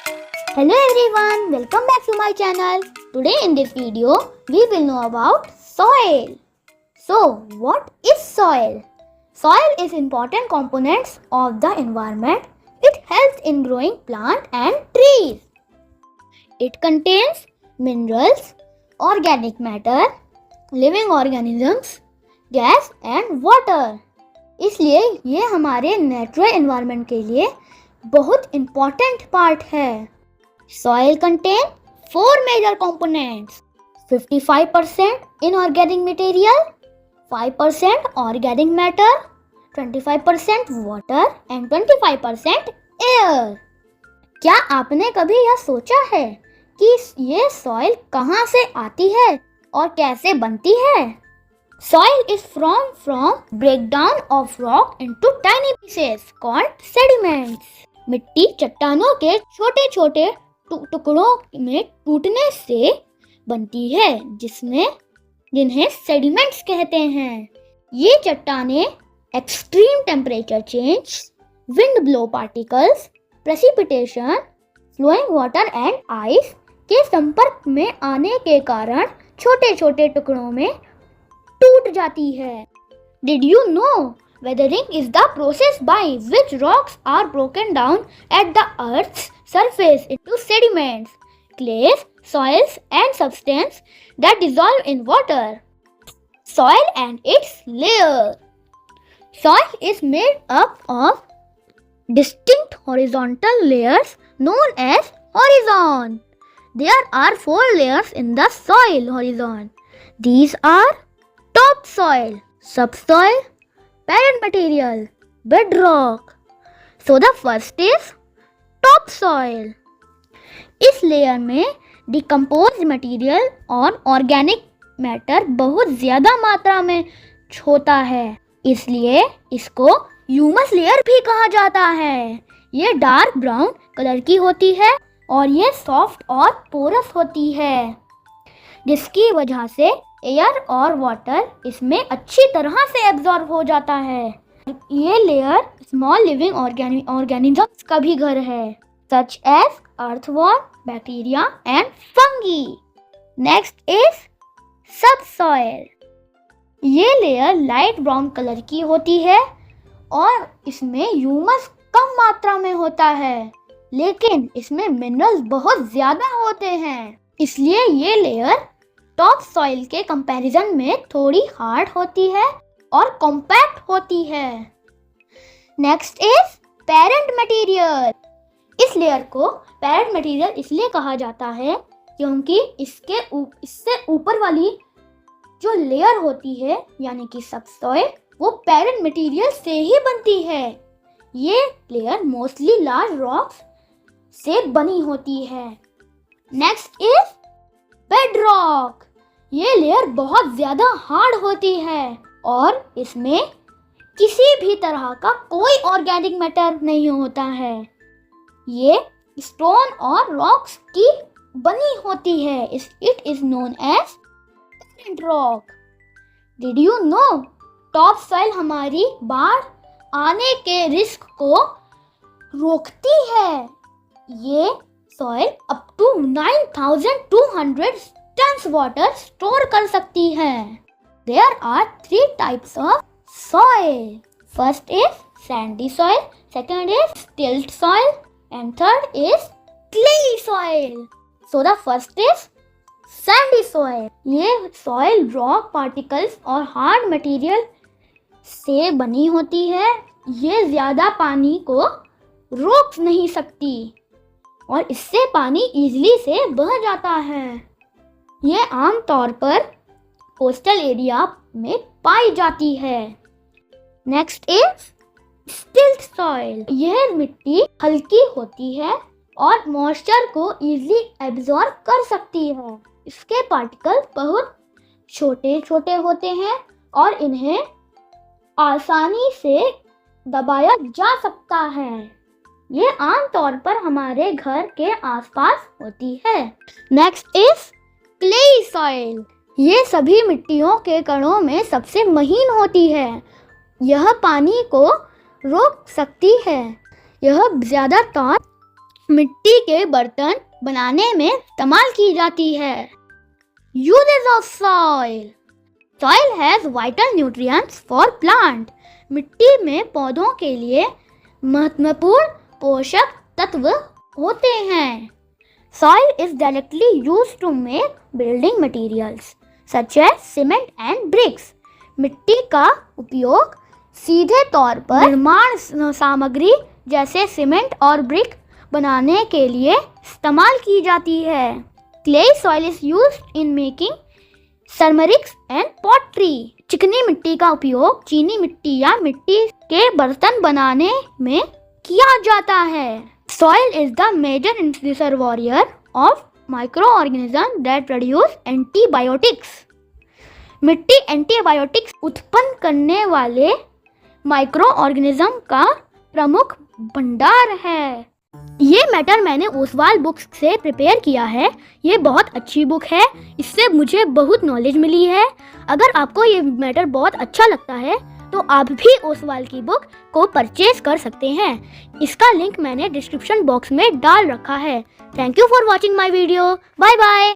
Hello everyone, welcome back to my channel. Today in this video, we will know about soil. So, what is soil? Soil is important components of the environment. It helps in growing plant and trees. It contains minerals, organic matter, living organisms, gas and water. इसलिए ये हमारे natural environment के लिए बहुत important part है. Soil contains 4 major components: 55% inorganic material, 5% organic matter, 25% water and 25% air. क्या आपने कभी यह सोचा है कि ये सॉइल कहाँ से आती है और कैसे बनती है? Soil is formed from breakdown of rock into tiny pieces called sediments. मिट्टी चट्टानों के छोटे छोटे टुकड़ों में टूटने से बनती है जिन्हें सेडिमेंट्स कहते हैं. ये चट्टानें extreme temperature change, wind blow particles, precipitation, flowing water and ice के संपर्क में आने के कारण छोटे छोटे टुकड़ों में टूट जाती है. Did you know weathering is the process by which rocks are broken down at the earth's surface into sediments, clays, soils and substances that dissolve in water? Soil and its layer. Soil is made up of distinct horizontal layers known as horizon. There are 4 layers in the soil horizon. These are topsoil, subsoil, parent material, bedrock. So the first is topsoil. इस layer में decompose material और organic matter बहुत ज़्यादा मात्रा में होता है, इसलिए इसको ह्यूमस लेयर भी कहा जाता है. ये डार्क ब्राउन कलर की होती है और ये सॉफ्ट और पोरस होती है, जिसकी वजह से एयर और वाटर इसमें अच्छी तरह से एब्जॉर्ब हो जाता है. ये लेयर स्मॉल लिविंग ऑर्गेनिजम्स का भी घर है, such as earthworm, bacteria and fungi. Next is subsoil. ये लेयर लाइट ब्राउन कलर की होती है और इसमें ह्यूमस कम मात्रा में होता है, लेकिन इसमें मिनरल्स बहुत ज़्यादा होते हैं, इसलिए ये लेयर टॉप सॉइल के कंपैरिजन में थोड़ी हार्ड होती है और कॉम्पैक्ट होती है. Next is parent material. इस लेयर को पेरेंट मटेरियल इसलिए कहा जाता है क्योंकि इससे ऊपर वाली जो लेयर होती है यानी कि सबसॉइल, वो पेरेंट मटेरियल से ही बनती है. ये लेयर मोस्टली लार्ज रॉक्स से बनी होती है. Next is bedrock. ये लेयर बहुत ज़्यादा हार्ड होती है और इसमें किसी भी तरह का कोई ऑर्गेनिक मैटर नहीं होता है. ये स्टोन और रॉक्स की बनी होती है. It is known as parent rock. Did you know top soil हमारी बाढ़ आने के रिस्क को रोकती है. ये soil up to 9200 tons water store कर सकती है. There are 3 types of soil. First is sandy soil, second is silt soil and third is clay soil. So the first is sandy soil. ये soil rock particles और hard material से बनी होती है. ये ज़्यादा पानी को रोक नहीं सकती और इससे पानी इजीली से बह जाता है. ये आमतौर पर कोस्टल एरिया में पाई जाती है. नेक्स्ट इज स्टिल्ट सॉइल. यह मिट्टी हल्की होती है और मॉइस्चर को इजीली एब्जॉर्ब कर सकती है. इसके पार्टिकल बहुत छोटे छोटे होते हैं और इन्हें आसानी से दबाया जा सकता है. ये आमतौर पर हमारे घर के आसपास होती है. Next is clay soil. ये सभी मिट्टियों के कणों में सबसे महीन होती है. यह पानी को रोक सकती है. यह ज़्यादातर मिट्टी के बर्तन बनाने में इस्तेमाल की जाती है। Uses of soil. Soil has vital nutrients for plant. मिट्टी में पौधों के लिए महत्वपूर्ण पोषक तत्व होते हैं। Soil is directly used to make building materials such as cement and bricks. मिट्टी का उपयोग सीधे तौर पर निर्माण सामग्री जैसे सीमेंट और ब्रिक बनाने के लिए इस्तेमाल की जाती है। Clay soil is used in making ceramics and pottery. चिकनी मिट्टी का उपयोग चीनी मिट्टी या मिट्टी के बर्तन बनाने में किया जाता है। Soil is the major reservoir of microorganisms that produce antibiotics. मिट्टी एंटीबायोटिक्स उत्पन्न करने वाले माइक्रो ऑर्गेनिज्म का प्रमुख भंडार है। ये मैटर मैंने ओसवाल बुक्स से प्रिपेयर किया है। ये बहुत अच्छी बुक है, इससे मुझे बहुत नॉलेज मिली है। अगर आपको ये मैटर बहुत अच्छा लगता है तो आप भी ओसवाल की बुक को परचेज कर सकते हैं। इसका लिंक मैंने डिस्क्रिप्शन बॉक्स में डाल रखा है। Thank you for watching my video. Bye bye.